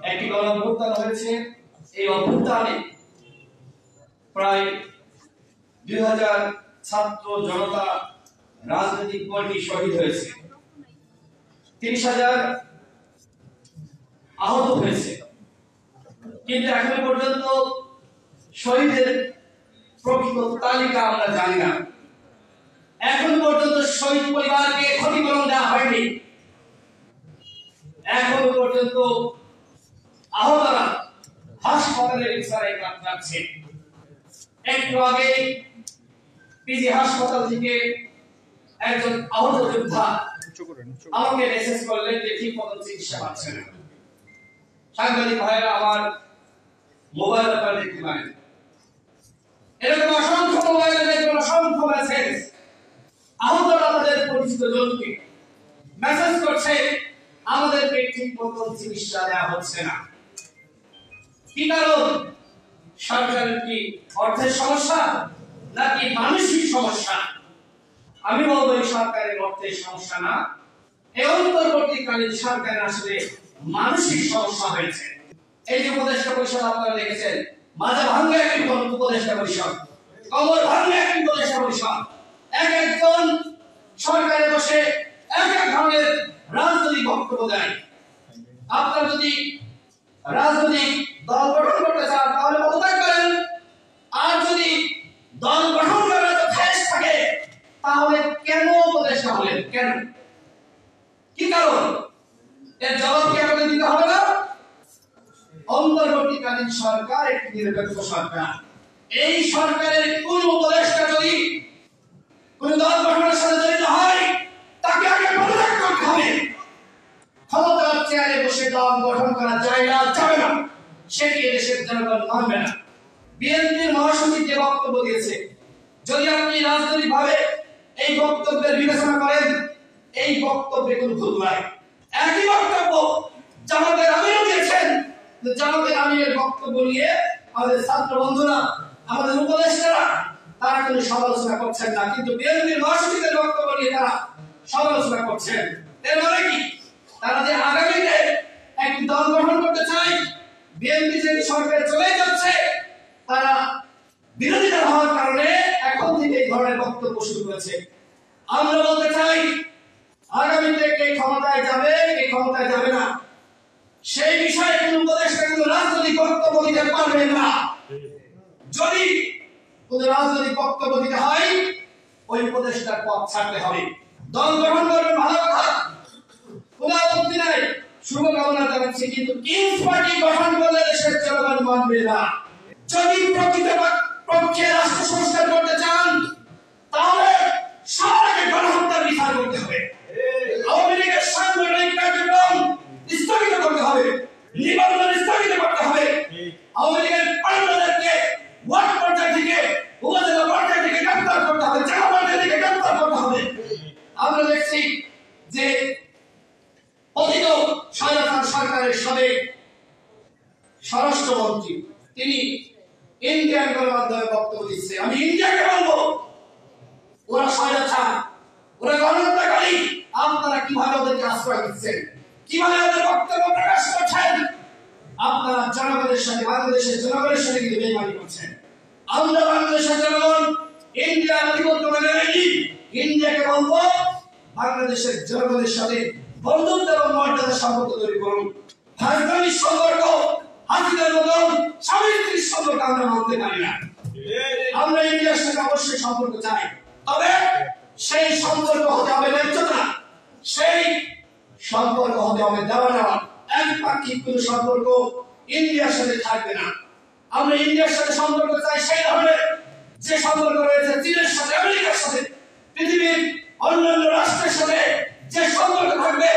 একটি গণঅভ্যুত্থান হয়েছে। এই অভ্যুত্থানে প্রায় 2000 ছাত্র জনতা রাজনৈতিক কর্মী শহীদ হয়েছে, 30,000 আহত হয়েছে। কিন্তু এখন পর্যন্ত শহীদের প্রকৃত তালিকা আমরা জানি না। এখন পর্যন্ত শহীদ পরিবারকে ক্ষতিপূরণ দেওয়া হয়নি। এখন পর্যন্ত আহতরা হাসপাতালের বিছানায় কাতরাচ্ছে। একটু আগে পিজি হাসপাতাল থেকে একজন আহত যোদ্ধা আমাকে মেসেজ করলেন যে ঠিক মতো চিকিৎসা পাচ্ছে না। সাংবাদিক ভাইরা আমার মোবাইল আপনারা দেখতে পারেন, এরকম অসংখ্য মোবাইলে দেখবেন অসংখ্য মেসেজ। আহতরা তাদের পরিচিত জনকে মেসেজ করছে আমাদেরকে ঠিক মতো চিকিৎসা দেওয়া হচ্ছে না। কি কারণ? সরকারের কি অর্থের সমস্যা নাকি মানসিক সমস্যা? আমি বলবো এই সরকারের অর্থের সমস্যা না, এই অন্তর্বর্তীকালীন সরকারের আসলে মানসিক সমস্যা হয়েছে। এই যে উপদেষ্টা পরিষদ আপনারা দেখেছেন, মাঝে ভাঙ্গে একটি উপদেষ্টা পরিষদ, কমর ভাঙ্গে একটি উপদেষ্টা পরিষদ, এক একজন সরকারে বসে এক এক ধরনের রাজনৈতিক বক্তব্য দেয়। আপনারা যদি রাজনৈতিক দল গঠন করতে চান তাহলে পদত্যাগ করেন, আর যদি দল গঠন করার শেষ থাকে তাহলে কেন উপদেষ্টা হলেন? কেন? কি কারণ? এর জবাব কি আমাদের দিতে হবে না? অন্তর্বর্তীকালীন সরকার একটি নিরপেক্ষ সরকার। এই সরকারের কোন উপদেষ্টা যদি কোন দল গঠনের সাথে জড়িত হয় তাকে আগে পদত্যাগ করতে হবে। ক্ষমতার চেয়ারে বসে দল গঠন করা যায় না, যাবে না, সেটি দেশের জনগণ মানবে না। বিএনপির মহাসচিব যে বক্তব্য দিয়েছে, যদি আপনি রাজনৈতিকভাবে এই বক্তব্যের বিবেচনা করেন, এই বক্তব্যে কোনো ভুল নাই। একই বক্তব্য জামাতের আমিরও দিয়েছেন। জামাতের আমিরের বক্তব্য নিয়ে আমাদের ছাত্র বন্ধুরা, আমাদের উপদেষ্টারা তারা কোনো সমালোচনা করছেন না, কিন্তু বিএনপির মহাসচিবের বক্তব্য নিয়ে তারা সমালোচনা করছেন। এর মানে কি? তারা যে আগামীতে একটি দল গঠন করতে চায়, বিএনপি যে সরকারে চলে যাচ্ছে, তারা বিরোধিতা হওয়ার কারণে এখন থেকে এই ধরনের বক্তব্য শুরু করেছে। আমরা বলতে চাই আগামীতে কে ক্ষমতায় যাবে কে ক্ষমতায় যাবে না সেই বিষয়ে কোন উপদেষ্টা কিন্তু রাজনৈতিক বক্তব্য দিতে পারবেন না। যদি কোন রাজনৈতিক বক্তব্য দিতে হয় ওই উপদেষ্টার পদ ছাড়তে হবে। দল গঠন করবেন, ভালো কথা, কোন আপত্তি নাই, শুভকামনা জানাচ্ছি, কিন্তু কিংস পার্টি গঠন করলে দেশের জনগণ মানবে না। যদি প্রকৃতপক্ষে রাষ্ট্র সংস্কার করতে চান তাহলে সবাইকে গণহত্যার বিচার করতে হবে। আওয়ামী লীগের সাংগঠনিক কার্যক্রম স্থগিত করতে হবে, নিবন্ধন স্থগিত করতে হবে। আওয়ামী লীগের কর্মীদেরকে ওয়ার্ড পর্যায় থেকে উপজেলা পর্যায় থেকে গ্রেফতার করতে হবে, জেলা পর্যায় থেকে গ্রেফতার করতে হবে। আমরা দেখছি যে পতিত স্বৈরাচার সরকারের সাবেক স্বরাষ্ট্রমন্ত্রী তিনি ইন্ডিয়ান গণমাধ্যমে বক্তব্য দিচ্ছে। আমি ইন্ডিয়াকে বলবো ওরা স্বৈরাচার, ওরা গণহত্যাকারী। আপনারা কিভাবে ওদেরকে আশ্রয় দিচ্ছেন, কিভাবে ওদের বক্তব্য প্রকাশ করছেন? আপনারা জনগণের সাথে, বাংলাদেশের জনগণের সাথে কিন্তু বেইমানি করছেন। আমরা বাংলাদেশের জনগণ ইন্ডিয়ার আধিপত্য মেনে নেই। ইন্ডিয়াকে বলবো বাংলাদেশের জনগণের সাথে বন্ধুত্ব এবং মর্যাদার সম্পর্ক তৈরি করুন। রাজনৈতিক সম্পর্ক হাসিনার মতন স্বামী স্ত্রীর সম্পর্ক আমরা মানতে পারি না। আমরা ইন্ডিয়ার সাথে অবশ্যই সম্পর্ক চাই, তবে সেই সম্পর্ক হতে হবে ন্যায্যতা, সেই সম্পর্ক হতে হবে দেওয়া নেওয়া। একপাক্ষিক কোন সম্পর্ক ইন্ডিয়ার সাথে থাকবে না। আমরা ইন্ডিয়ার সাথে সম্পর্ক চাই সেই ধরনের যে সম্পর্ক রয়েছে চীনের সাথে, আমেরিকার সাথে, পৃথিবীর অন্যান্য রাষ্ট্রের সাথে যে সম্পর্ক থাকবে,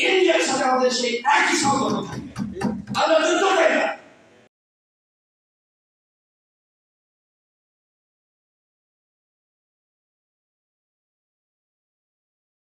ইন্ডিয়ার সাথে আমাদের সেই একই সম্পর্ক থাকবে।